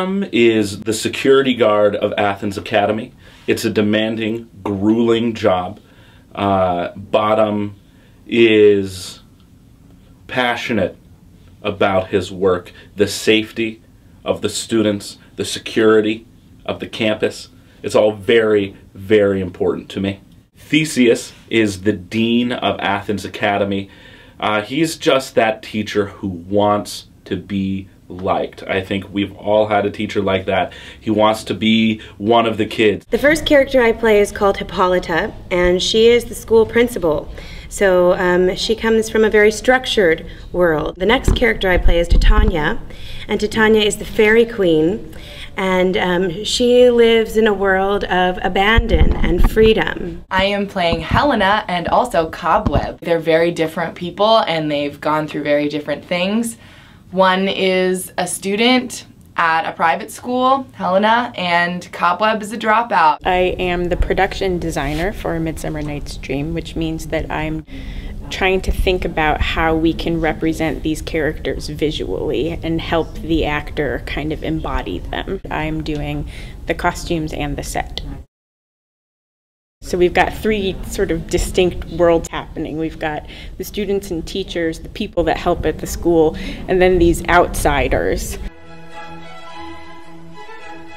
bottom is the security guard of Athens Academy. It's a demanding, grueling job. Bottom is passionate about his work, the safety of the students, the security of the campus. It's all very, very important to me. Theseus is the dean of Athens Academy. He's just that teacher who wants to be liked. I think we've all had a teacher like that. He wants to be one of the kids. The first character I play is called Hippolyta, and she is the school principal. So she comes from a very structured world. The next character I play is Titania, and Titania is the fairy queen, and she lives in a world of abandon and freedom. I am playing Helena and also Cobweb. They're very different people and they've gone through very different things. One is a student at a private school, Helena, and Cobweb is a dropout. I am the production designer for Midsummer Night's Dream, which means that I'm trying to think about how we can represent these characters visually and help the actor kind of embody them. I'm doing the costumes and the set. So we've got three sort of distinct worlds happening. We've got the students and teachers, the people that help at the school, and then these outsiders.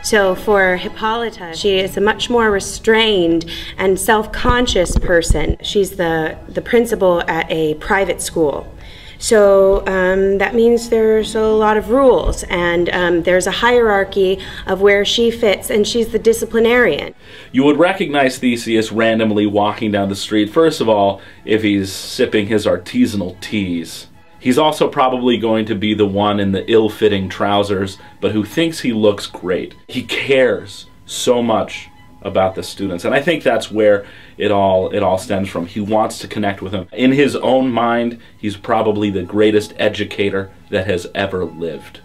So for Hippolyta, she is a much more restrained and self-conscious person. She's the principal at a private school. So that means there's a lot of rules, and there's a hierarchy of where she fits, and she's the disciplinarian. You would recognize Theseus randomly walking down the street, first of all, if he's sipping his artisanal teas. He's also probably going to be the one in the ill-fitting trousers, but who thinks he looks great. He cares so much about the students, and I think that's where it all stems from. He wants to connect with them. In his own mind, he's probably the greatest educator that has ever lived.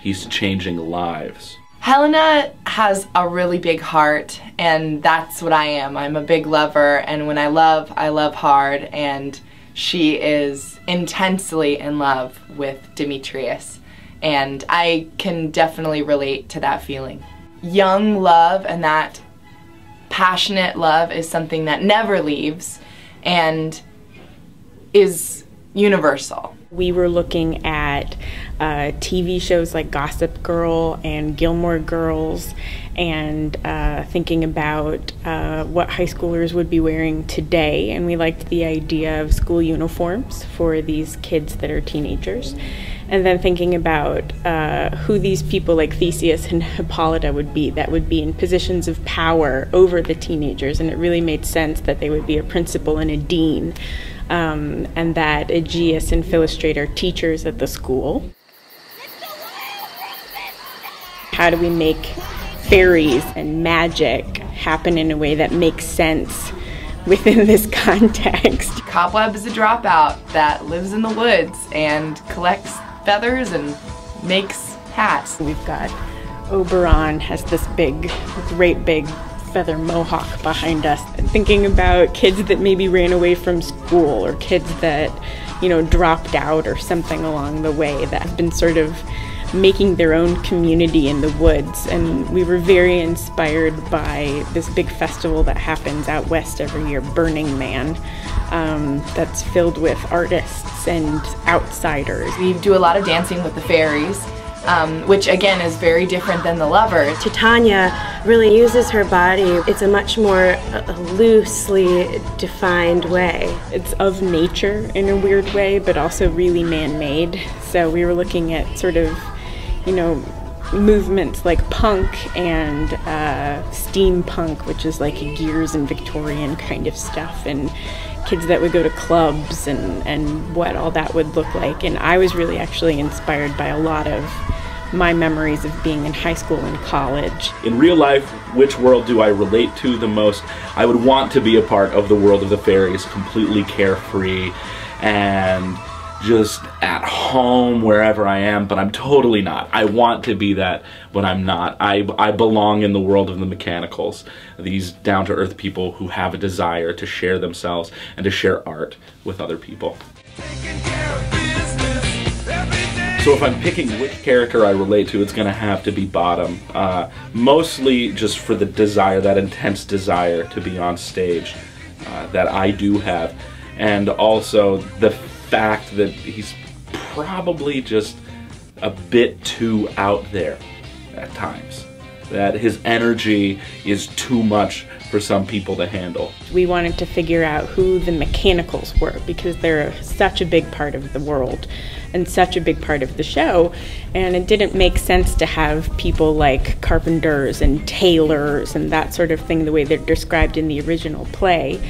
He's changing lives. Helena has a really big heart, and that's what I am. I'm a big lover, and when I love hard, and she is intensely in love with Demetrius, and I can definitely relate to that feeling. Young love and that passionate love is something that never leaves and is universal. We were looking at TV shows like Gossip Girl and Gilmore Girls, and thinking about what high schoolers would be wearing today, and we liked the idea of school uniforms for these kids that are teenagers. And then thinking about who these people like Theseus and Hippolyta would be, that would be in positions of power over the teenagers, and it really made sense that they would be a principal and a dean, and that Aegeus and Philostrate are teachers at the school. How do we make fairies and magic happen in a way that makes sense within this context? Cobweb is a dropout that lives in the woods and collects feathers and makes hats. We've got Oberon has this great big feather mohawk behind us. Thinking about kids that maybe ran away from school, or kids that, you know, dropped out or something along the way, that have been sort of making their own community in the woods. And we were very inspired by this big festival that happens out west every year, Burning Man, that's filled with artists and outsiders. We do a lot of dancing with the fairies, which again is very different than the lovers. Titania really uses her body. It's a much more loosely defined way. It's of nature in a weird way, but also really man-made. So we were looking at sort of, you know, movements like punk and steampunk, which is like Gears and Victorian kind of stuff, and kids that would go to clubs and what all that would look like. And I was really actually inspired by a lot of my memories of being in high school and college. In real life, which world do I relate to the most? I would want to be a part of the world of the fairies, completely carefree and just at home wherever I am, but I'm totally not. I want to be that, but I'm not. I belong in the world of the mechanicals, these down-to-earth people who have a desire to share themselves and to share art with other people. Taking care of business every day. So if I'm picking which character I relate to, it's going to have to be Bottom. Mostly just for the desire, that intense desire to be on stage that I do have. And also the fact that he's probably just a bit too out there at times. That his energy is too much for some people to handle. We wanted to figure out who the mechanicals were because they're such a big part of the world and such a big part of the show, and it didn't make sense to have people like carpenters and tailors and that sort of thing the way they're described in the original play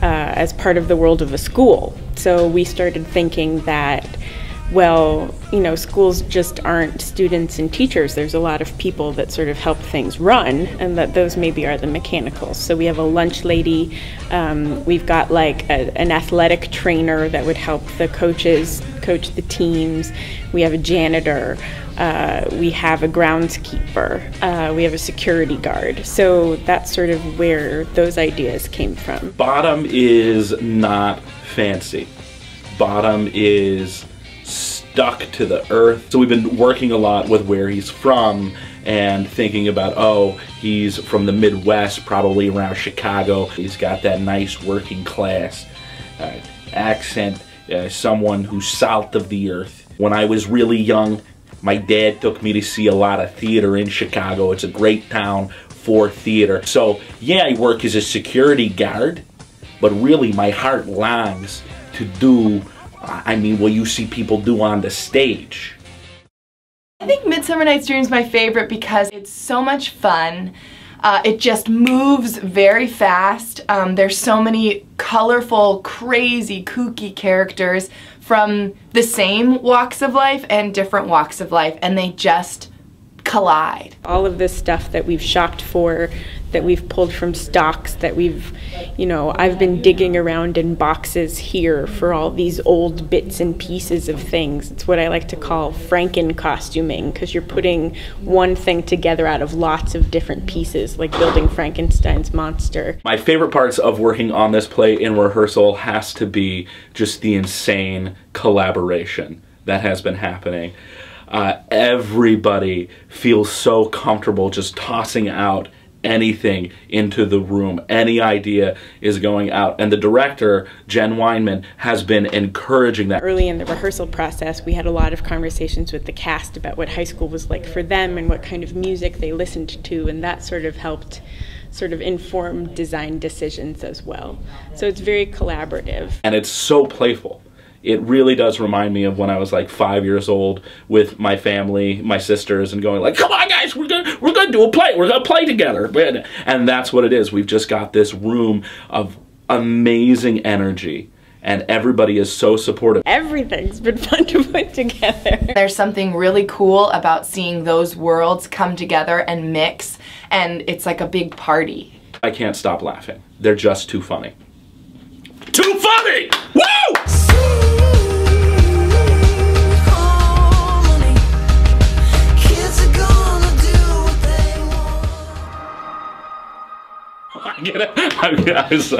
as part of the world of a school. So we started thinking that, well, you know, schools just aren't students and teachers. There's a lot of people that sort of help things run, and that those maybe are the mechanicals. So we have a lunch lady, we've got like an athletic trainer that would help the coaches coach the teams, we have a janitor, we have a groundskeeper, we have a security guard. So that's sort of where those ideas came from. Bottom is not fancy. Bottom is stuck to the earth. So we've been working a lot with where he's from and thinking about, oh, he's from the Midwest, probably around Chicago. He's got that nice working class accent, someone who's south of the earth. When I was really young, my dad took me to see a lot of theater in Chicago. It's a great town for theater. So yeah, I work as a security guard, but really my heart longs to do what you see people do on the stage. I think Midsummer Night's Dream is my favorite because it's so much fun. It just moves very fast. There's so many colorful, crazy, kooky characters from the same walks of life and different walks of life, and they just collide. All of this stuff that we've shopped for, that we've pulled from stocks, that we've, you know, I've been digging around in boxes here for all these old bits and pieces of things. It's what I like to call Franken costuming, because you're putting one thing together out of lots of different pieces, like building Frankenstein's monster. My favorite parts of working on this play in rehearsal has to be just the insane collaboration that has been happening. Everybody feels so comfortable just tossing out anything into the room. Any idea is going out. And the director, Jen Weinman, has been encouraging that. Early in the rehearsal process, we had a lot of conversations with the cast about what high school was like for them and what kind of music they listened to, and that sort of helped sort of inform design decisions as well. So it's very collaborative. And it's so playful. It really does remind me of when I was like 5 years old with my family, my sisters, and going like, come on guys, we're gonna do a play, we're gonna play together. And that's what it is. We've just got this room of amazing energy, and everybody is so supportive. Everything's been fun to put together. There's something really cool about seeing those worlds come together and mix, and it's like a big party. I can't stop laughing. They're just too funny. Too funny! Woo! I was